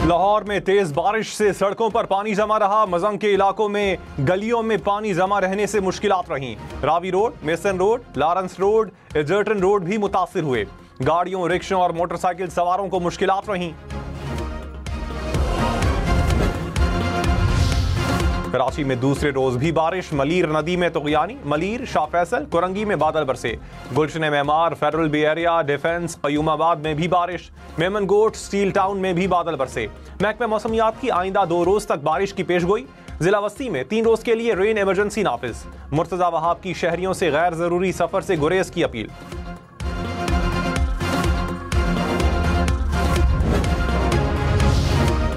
लाहौर में तेज बारिश से सड़कों पर पानी जमा रहा। मजंग के इलाकों में गलियों में पानी जमा रहने से मुश्किलात रहीं। Ravi road, Mason road, Lawrence road, Egerton road भी मुतासिर हुए। गाड़ियों, रिक्शों और मोटरसाइकिल सवारों को मुश्किलात रहीं। कराची में दूसरे रोज भी बारिश। मलीर नदी में तुगयानी। मलीर, शाह फैसल, कुरंगी में बादल बरसे। गुलशन मेमार, फेडरल बे एरिया, डिफेंस, कयूमाबाद में भी बारिश। मेमन गोट, स्टील टाउन में भी बादल बरसे। महकमा मौसमियात की आइंदा 2 रोज तक बारिश की पेशगोई। जिला वस्ती में 3 रोज के लिए रेन इमरजेंसी नाफिज। मुर्तजा वहाब की शहरियों से गैर जरूरी सफर से गुरेज की अपील।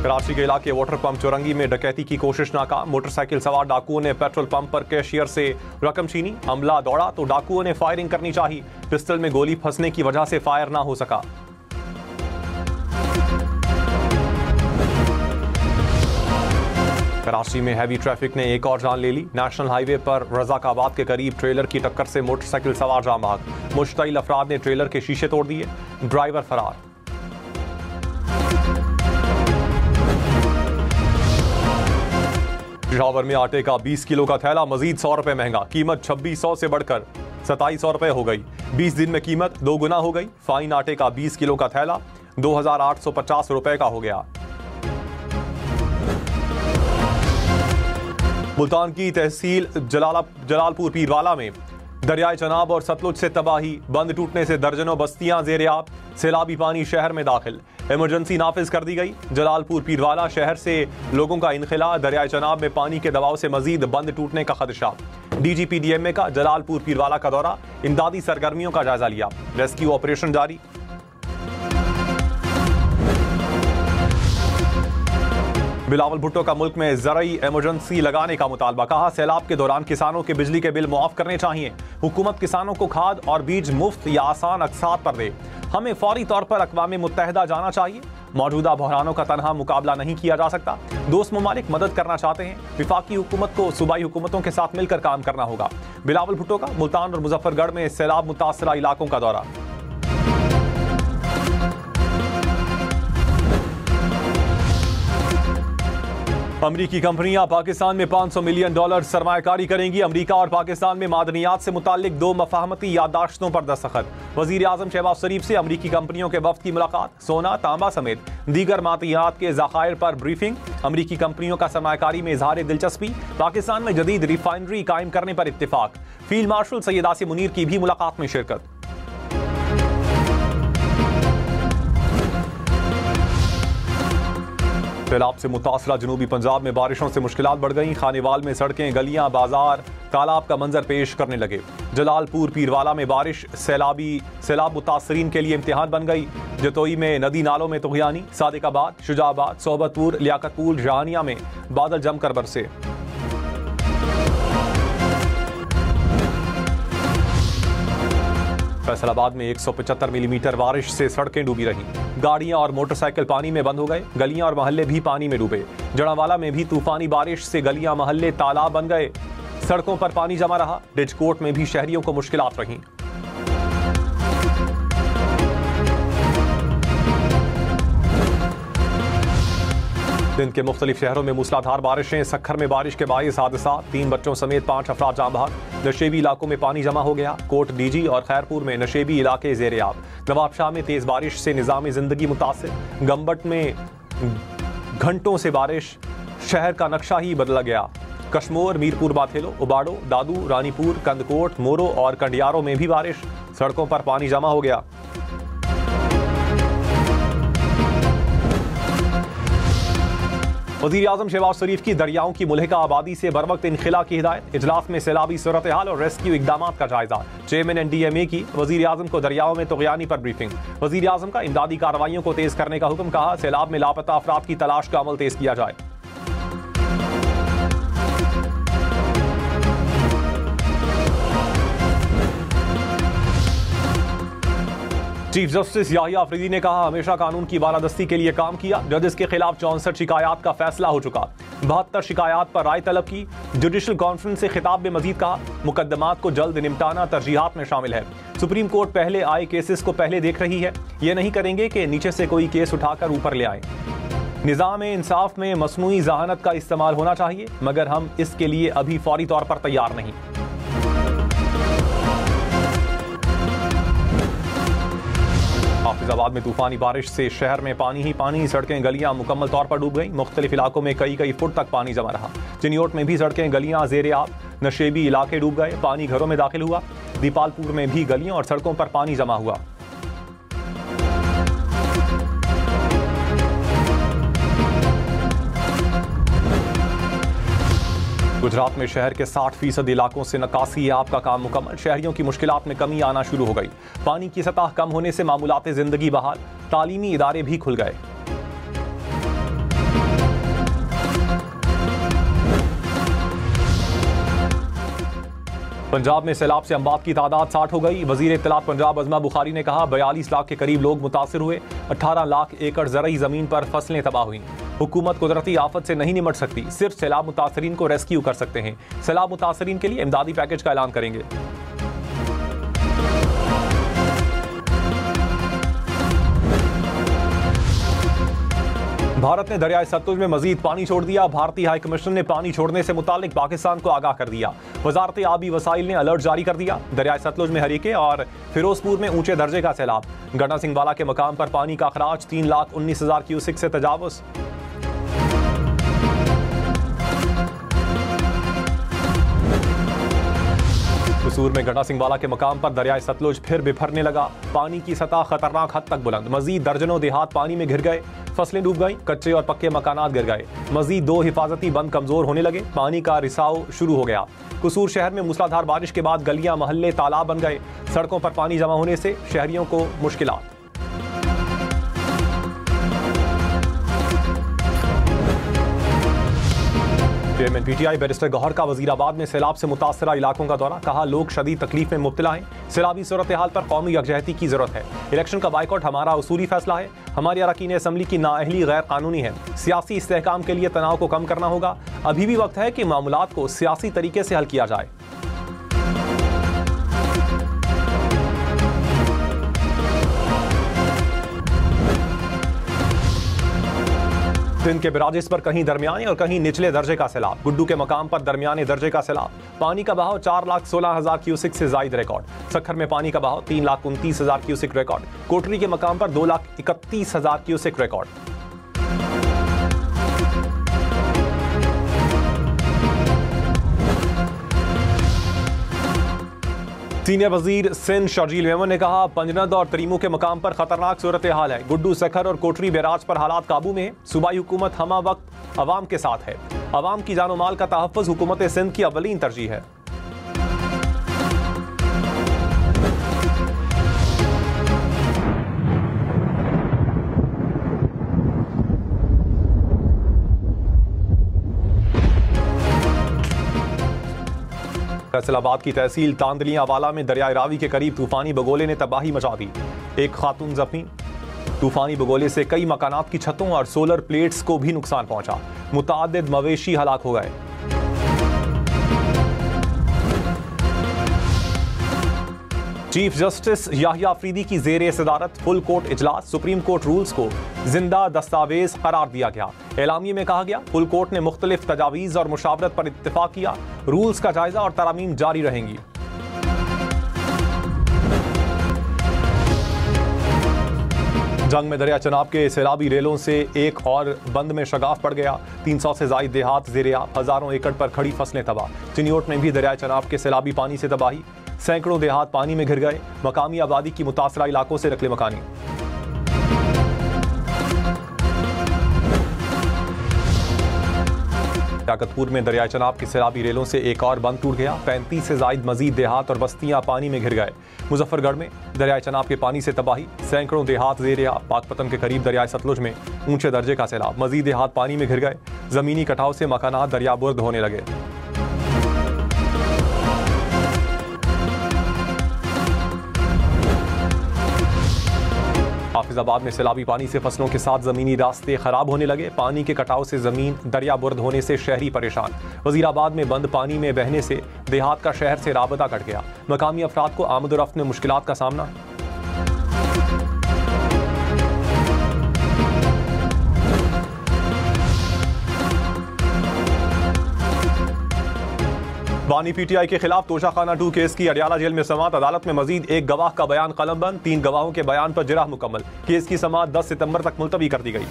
कराची के इलाके वाटर पंप चौरंगी में डकैती की कोशिश नाकाम। मोटरसाइकिल सवार डाकुओं ने पेट्रोल पंप पर कैशियर से रकम छीनी। हमला दौड़ा तो डाकुओं ने फायरिंग करनी चाहिए। पिस्टल में गोली फंसने की वजह से फायर ना हो सका। कराची में हैवी ट्रैफिक ने एक और जान ले ली। नेशनल हाईवे पर रजाकाबाद के करीब ट्रेलर की टक्कर से मोटरसाइकिल सवार जाम भाग। मुश्तइल अफराद ने ट्रेलर के शीशे तोड़ दिए। ड्राइवर फरार। पिशावर में आटे का 20 किलो का थैला मजीद 100 रुपए महंगा। कीमत 2600 से बढ़कर 2700 रुपए हो गई। 20 दिन में कीमत 2 गुना हो गई। फाइन आटे का 20 किलो का थैला 2850 रुपए का हो गया। मुल्तान की तहसील जलालपुर पीरवाला में दरियाए चनाब और सतलुज से तबाही। बंद टूटने से दर्जनों बस्तियां ज़ेर-ए-आब। सैलाबी पानी शहर में दाखिल। इमरजेंसी नाफिज कर दी गई। जलालपुर पीरवाला शहर से लोगों का इनखिला। दरियाए चनाब में पानी के दबाव से मजीद बंद टूटने का खदशा। DGP DMA का जलालपुर पीरवाला का दौरा। इमदादी सरगर्मियों का जायजा लिया। रेस्क्यू ऑपरेशन जारी। बिलावल भुट्टो का मुल्क में ज़राई इमरजेंसी लगाने का मुतालबा। कहा, सैलाब के दौरान किसानों के बिजली के बिल मुआफ करने चाहिए। हुकूमत किसानों को खाद और बीज मुफ्त या आसान अकसात पर दे। हमें फौरी तौर पर अक़वाम मुत्तहिदा जाना चाहिए। मौजूदा बहरानों का तनहा मुकाबला नहीं किया जा सकता। दोस्त ममालिक मदद करना चाहते हैं। विफाकी हुकूमत को सूबाई हुकूमतों के साथ मिलकर काम करना होगा। बिलावल भुट्टो का मुल्तान और मुजफ्फरगढ़ में सैलाब मुतासरा इलाकों का दौरा। अमरीकी कंपनियां पाकिस्तान में $500 मिलियन सरमायाकारी करेंगी। अमरीका और पाकिस्तान में मादनियात से मुताल्लिक 2 मफाहमती याददाश्तों पर दस्तखत। वजीर आजम शहबाज शरीफ से अमरीकी कंपनियों के वफ्द की मुलाकात। सोना, तांबा समेत दीगर मादनियात के ज़खायर पर ब्रीफिंग। अमरीकी कंपनियों का सरमायाकारी में इजहार दिलचस्पी। पाकिस्तान में जदीद रिफाइनरी कायम करने पर इत्तेफाक। फील्ड मार्शल सैयद आसिम मुनीर की भी मुलाकात में शिरकत। सैलाब से मुतासरा जनूबी पंजाब में बारिशों से मुश्किलात बढ़ गईं। खानेवाल में सड़कें, गलियां, बाजार तालाब का मंजर पेश करने लगे। जलालपुर पीरवाला में बारिश सैलाब मुतासरीन के लिए इम्तिहान बन गई। जतोई में नदी नालों में तुगयानी। सादिकाबाद, शुजाबाद, सोहबतपुर, लियाकतपुर, जहानिया में बादल जमकर बरसे। फैसलाबाद में 175 मिलीमीटर बारिश से सड़कें डूबी रहीं। गाड़ियां और मोटरसाइकिल पानी में बंद हो गए। गलियां और मोहल्ले भी पानी में डूबे। जड़ावाला में भी तूफानी बारिश से गलियां, मोहल्ले तालाब बन गए। सड़कों पर पानी जमा रहा। डिजकोट में भी शहरियों को मुश्किलात रहीं। दिन के मुख्तलिफ शहरों में मूसलाधार बारिशें। सखर में बारिश के बाइस हादसा। 3 बच्चों समेत 5 अफराद जाम बहक। नशेबी इलाकों में पानी जमा हो गया। कोट डीजी और खैरपुर में नशेबी इलाके ज़ेर-ए-आब। नवाबशाह में तेज बारिश से निज़ाम जिंदगी मुतासिर। गम्बट में घंटों से बारिश, शहर का नक्शा ही बदला गया। कश्मोर, मीरपुर बाथेलो, उबाड़ो, दादू, रानीपुर, कंदकोट, मोरो और कंडियारों में भी बारिश। सड़कों पर पानी जमा हो गया। वज़ीर आज़म शहबाज शरीफ की दरियाओं की मुल्हिका आबादी से बरवक्त इनखिला की हिदायत। इजलास में सैलाबी सूरत हाल और रेस्क्यू इकदामात का जायजा। चेयरमैन NDMA की वज़ीर आज़म को दरियाओं में तुगयानी पर ब्रीफिंग। वज़ीर आज़म का इमदादी कार्रवाइयों को तेज करने का हुक्म। कहा, सैलाब में लापता अफराद की तलाश का अमल तेज किया जाए। चीफ जस्टिस याहिया अफरीदी ने कहा, हमेशा कानून की बालादस्ती के लिए काम किया। जजेस के खिलाफ 64 शिकायत का फैसला हो चुका। 72 शिकायत पर राय तलब की। जुडिशल कॉन्फ्रेंस से खिताब में मजीद कहा, मुकदमात को जल्द निपटाना तरजीहात में शामिल है। सुप्रीम कोर्ट पहले आए केसेस को पहले देख रही है। ये नहीं करेंगे कि नीचे से कोई केस उठाकर ऊपर ले आए। निज़ाम इंसाफ में मसनूई ज़हानत का इस्तेमाल होना चाहिए, मगर हम इसके लिए अभी फौरी तौर पर तैयार नहीं। हाफिजाबाद में तूफानी बारिश से शहर में पानी ही पानी, सड़कें गलियां मुकम्मल तौर पर डूब गईं। मुख्तलिफ इलाकों में कई फुट तक पानी जमा रहा। चिनियोट में भी सड़कें गलियां ज़ेरे आब, नशेबी इलाके डूब गए, पानी घरों में दाखिल हुआ। दीपालपुर में भी गलियों और सड़कों पर पानी जमा हुआ। गुजरात में शहर के 60% इलाकों से निकासी आब का काम मुकम्मल। शहरियों की मुश्किलात में कमी आना शुरू हो गई। पानी की सतह कम होने से मामूलाते जिंदगी बहाल। तालीमी इदारे भी खुल गए। पंजाब में सैलाब से अमवात की तादाद 60 हो गई। वजीर इत्तलात पंजाब अज़मा बुखारी ने कहा 42 लाख के करीब लोग मुतासिर हुए। 18 लाख एकड़ ज़रई ज़मीन पर फसलें तबाह हुई। हुकूमत कुदरती आफत से नहीं निमट सकती, सिर्फ सैलाब मुतासरीन को रेस्क्यू कर सकते हैं। सैलाब मुतासरीन के लिए इमदादी पैकेज का ऐलान करेंगे। भारत ने दरियाए सतलुज में मजीद पानी छोड़ दिया। भारतीय हाई कमिश्नर ने पानी छोड़ने से मुतालिक पाकिस्तान को आगाह कर दिया। वजारत आबी वसाइल ने अलर्ट जारी कर दिया। दरियाए सतलुज में हरीके और फिरोजपुर में ऊंचे दर्जे का सैलाब। गणा सिंह वाला के मकाम पर पानी का अखराज 3,19,000 क्यूसिक से तजावुज। कसूर में गणा सिंह वाला के मकाम पर दरियाए सतलुज फिर बिफरने लगा। पानी की सतह खतरनाक हद तक बुलंद। मजीद दर्जनों देहात पानी में घिर गए। फसलें डूब गईं। कच्चे और पक्के मकानात गिर गए। मजीद 2 हिफाजती बंद कमजोर होने लगे। पानी का रिसाव शुरू हो गया। कसूर शहर में मूसलाधार बारिश के बाद गलियां महल्ले तालाब बन गए। सड़कों पर पानी जमा होने से शहरियों को मुश्किलात। चेयरमैन पीटीआई बैरिस्टर गौहर का वजीराबाद में सैलाब से मुतासरा इलाकों का दौरा। कहा लोग शदीद तकलीफ में मुब्तला हैं। सैलाबी सूरत हाल पर कौमी यकजहती की जरूरत है। इलेक्शन का बाइकआउट हमारा उसूली फैसला है। हमारी अरकान असम्बली की नाअहली गैर कानूनी है। सियासी इस्तेहकाम के लिए तनाव को कम करना होगा। अभी भी वक्त है कि मामलात को सियासी तरीके से हल किया जाए। सिंध के बराजिस पर कहीं दरमियाने और कहीं निचले दर्जे का सैलाब। गुड्डू के मकाम पर दरमियाने दर्जे का सैलाब। पानी का बहाव 4,16,000 क्यूसिक से जायद रिकॉर्ड। सखर में पानी का बहाव 3,29,000 क्यूसिक रिकॉर्ड। कोटरी के मकाम पर 2,31,000 क्यूसिक रिकॉर्ड। सीनियर वजीर सिंध शर्जील मेमन ने कहा पंजनद और तरीमू के मकाम पर खतरनाक सूरत हाल है। गुड्डू, सखर और कोटरी बैराज पर हालात काबू में है। सूबाई हुकूमत हमा वक्त अवाम के साथ है। अवाम की जानो माल का तहफ़्फ़ुज़ हुकूमत सिंध की अव्वलीन तरजीह है। फैसलाबाद की तहसील तांदलियां वाला में दरियाए रावी के करीब तूफानी बगोले ने तबाही मचा दी। एक खातून जख्मी। तूफानी बगोले से कई मकानात की छतों और सोलर प्लेट्स को भी नुकसान पहुंचा। मुतादिद मवेशी हलाक हो गए। चीफ जस्टिस याहिया अफरीदी की ज़ेरे सदारत फुल कोर्ट इजलास। सुप्रीम कोर्ट रूल्स को जिंदा दस्तावेज करार दिया गया। एलामिये में कहा गया फुल कोर्ट ने मुख्तलिफ तजावीज़ और मुशावरत पर इत्तेफाक किया। रूल्स का जायजा और तरामीम जारी रहेंगी। जंग में दरिया चनाब के सैलाबी रेलों से एक और बंद में शगाफ पड़ गया। 300 से जायद देहात ज़ेरे-आब। हजारों एकड़ पर खड़ी फसलें तबाह। चिनियोट में भी दरिया चनाब के सैलाबी पानी से तबाही। सैकड़ों देहात पानी में घिर गए। मकामी आबादी की मुतासरा इलाकों से नकले मकानी। ताकतपुर में दरिया चनाब की सैलाबी रेलों से एक और बंद टूट गया। 35 से जायद मजीद देहात और बस्तियां पानी में घिर गए। मुजफ्फरगढ़ में दरिया चनाब के पानी से तबाही। सैकड़ों देहात ज़ेरे-आब। पाकपतन के करीब दरिया सतलुज में ऊंचे दर्जे का सैलाब। मजीद देहात पानी में घिर गए। जमीनी कटाव से मकानात दरियाबुर्द होने लगे। हाफिजाबाद में सैलाबी पानी से फसलों के साथ जमीनी रास्ते खराब होने लगे। पानी के कटाव से जमीन दरियाबुर्द होने से शहरी परेशान। वजीराबाद में बंद पानी में बहने से देहात का शहर से राबता कट गया। मकामी अफराद को आमद-ओ-रफ्त में मुश्किलात का सामना। बानी पीटीआई के खिलाफ तोशाखाना 2 केस की अडियाला जेल में समाअत। अदालत में मजीद एक गवाह का बयान कलमबंद। 3 गवाहों के बयान पर जिरह मुकम्मल। केस की समाअत 10 सितंबर तक मुलतवी कर दी गई।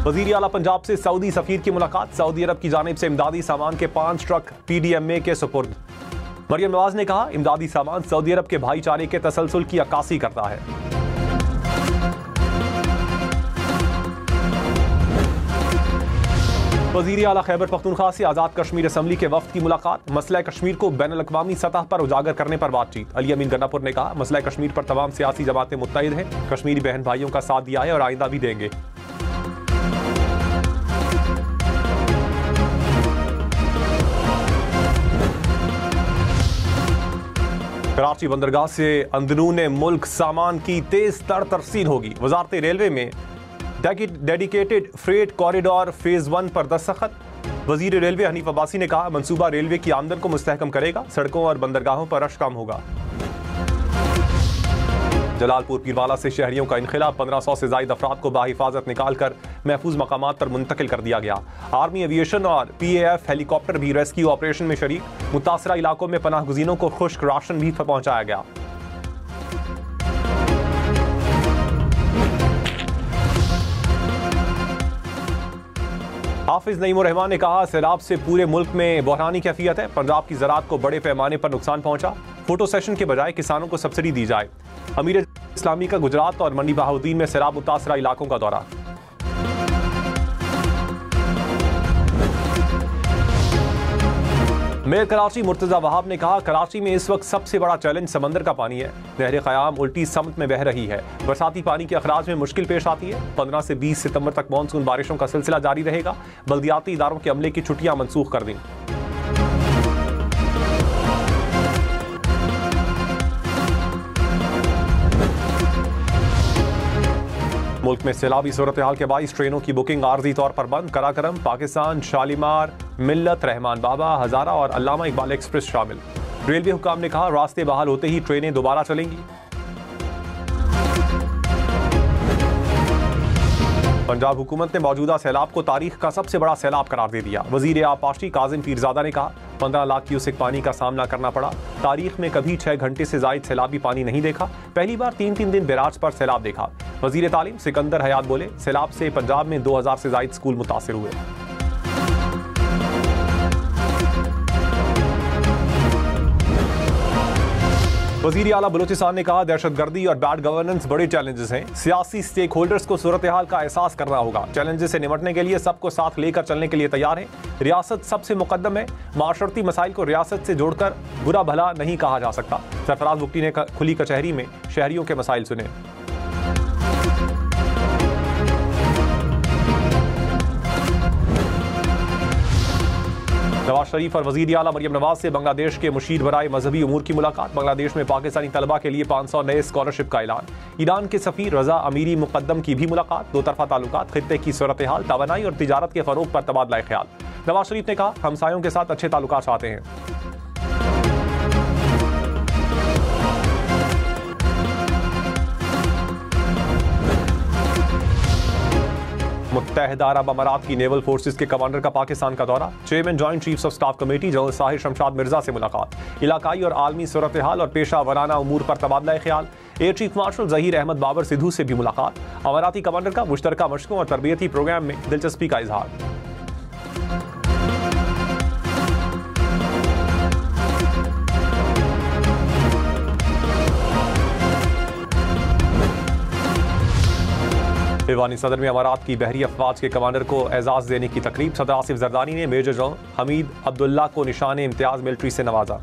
वजीर आला पंजाब से सऊदी सफीर की मुलाकात। सऊदी अरब की जानिब से इमदादी सामान के 5 ट्रक PDMA के सुपुर्द। मरियम नवाज ने कहा, इमदादी सामान सऊदी अरब के भाईचारे के तसलसल की अक्कासी करता है। वजीर आला खैबर पख्तूनख्वा से आज़ाद कश्मीर असम्बली के वफ्द की मुलाकात। मसला कश्मीर को बैन अल-अक़वामी सतह पर उजागर करने पर बातचीत। अली अमीन गन्नापुर ने कहा, मसला कश्मीर पर तमाम सियासी जमातें मुत्तहिद हैं। कश्मीरी बहन भाइयों का साथ दिया है और आइंदा भी देंगे। कराची बंदरगाह से अंदरूने मुल्क सामान की तेज तर तरसील होगी। वजारत रेलवे में डेडिकेटेड फ्रेट कॉरिडोर फेज 1 पर दस्तखत। वजीर रेलवे हनीफ अब्बासी ने कहा, मंसूबा रेलवे की आमदन को मुस्तहकम करेगा। सड़कों और बंदरगाहों पर रश कम होगा। जलालपुर पीरवाला से शहरियों का इनखिला। 1500 से ज्यादा अफराद को बाहिफाजत निकाल कर महफूज मकामात पर मुंतकिल कर दिया गया। आर्मी एविएशन और PAF हेलीकॉप्टर भी रेस्क्यू ऑपरेशन में शरीक। मुतासरा इलाकों में पनाह गुज़ीनों को खुश्क राशन भी पहुंचाया गया। हाफिज नईम उर रहमान ने कहा, सैलाब से पूरे मुल्क में बहरानी कैफियत है। पंजाब की ज़राअत को बड़े पैमाने पर नुकसान पहुंचा। फोटो सेशन के बजाय किसानों को सब्सिडी दी जाए। अमीर इस्लामी का गुजरात और मंडी बहाउद्दीन में सैलाब मुतासरा इलाकों का दौरा। मेयर कराची मुर्तजा वहाब ने कहा, कराची में इस वक्त सबसे बड़ा चैलेंज समंदर का पानी है। नहर क़याम उल्टी समत में बह रही है। बरसाती पानी के अखराज में मुश्किल पेश आती है। 15 से 20 सितंबर तक मानसून बारिशों का सिलसिला जारी रहेगा। बल्दियाती इदारों के अमले की छुट्टियां मनसूख कर दी। मुल्क में सैलाबी सूरत हाल के बाईस ट्रेनों की बुकिंग आर्जी तौर पर बंद। कराकरम, पाकिस्तान, शालीमार, मिल्लत, रहमान बाबा, हजारा और अल्लामा इकबाल एक्सप्रेस शामिल। रेलवे हुकाम ने कहा, रास्ते बहाल होते ही ट्रेनें दोबारा चलेंगी। पंजाब हुकूमत ने मौजूदा सैलाब को तारीख का सबसे बड़ा सैलाब करार दे दिया। वजीर आबपाशी काजिम पीरजादा ने कहा, 15 लाख क्यूसेक पानी का सामना करना पड़ा। तारीख में कभी 6 घंटे से जायद सैलाबी पानी नहीं देखा। पहली बार 3-3 दिन बैराज पर सैलाब देखा। वजीर तालीम सिकंदर हयात बोले, सैलाब से पंजाब में 2000 से जायद स्कूल मुतासिर हुए। वजीर आला बलूचिस्तान ने कहा, दहशतगर्दी और बैड गवर्नेंस बड़े चैलेंजेस हैं। सियासी स्टेक होल्डर्स को सूरत हाल का एहसास करना होगा। चैलेंजेस से निपटने के लिए सबको साथ लेकर चलने के लिए तैयार है। रियासत सबसे मुकद्दम है। माशरती मसाइल को रियासत से जोड़कर बुरा भला नहीं कहा जा सकता। सरफराज बुगटी ने खुली कचहरी में शहरियों के मसाइल सुने। नवाज शरीफ और वजीर आला मरियम नवाज से बांग्लादेश के मुशीर बराए मजहबी उमूर की मुलाकात। बांग्लादेश में पाकिस्तानी तलबा के लिए 500 नए स्कॉलरशिप का ऐलान। ईरान के सफीर रजा अमीरी मुकद्दम की भी मुलाकात। दो तरफा ताल्लुकात, खित्ते की सूरत हाल, तवानाई और तिजारत के फरोग पर तबादला ख्याल। नवाज शरीफ ने कहा, हमसायों के साथ अच्छे ताल्लुकात चाहते हैं। मुत्तहिदा अरब अमारात की नेवल फोर्सेस के कमांडर का पाकिस्तान का दौरा। Chairman joint chiefs of staff committee general Sahir Shamshad Mirza से मुलाकात। इलाकाई और आलमी सूरत हाल और पेशा वराना उमूर पर तबादला ख्याल। Air chief marshal Zaheer Ahmed Babar Sidhu से भी मुलाकात। अमाराती कमांडर का मुश्तरका मशकों और तरबियती प्रोग्राम में दिलचस्पी का इजहार। ईवानी सदर में अमारात की बहरी अफवाज के कमांडर को एजाज देने की तकरीब। सदर आसिफ जरदानी ने मेजर जनरल हमीद अब्दुल्ला को निशान इम्तियाज मिलिट्री से नवाजा।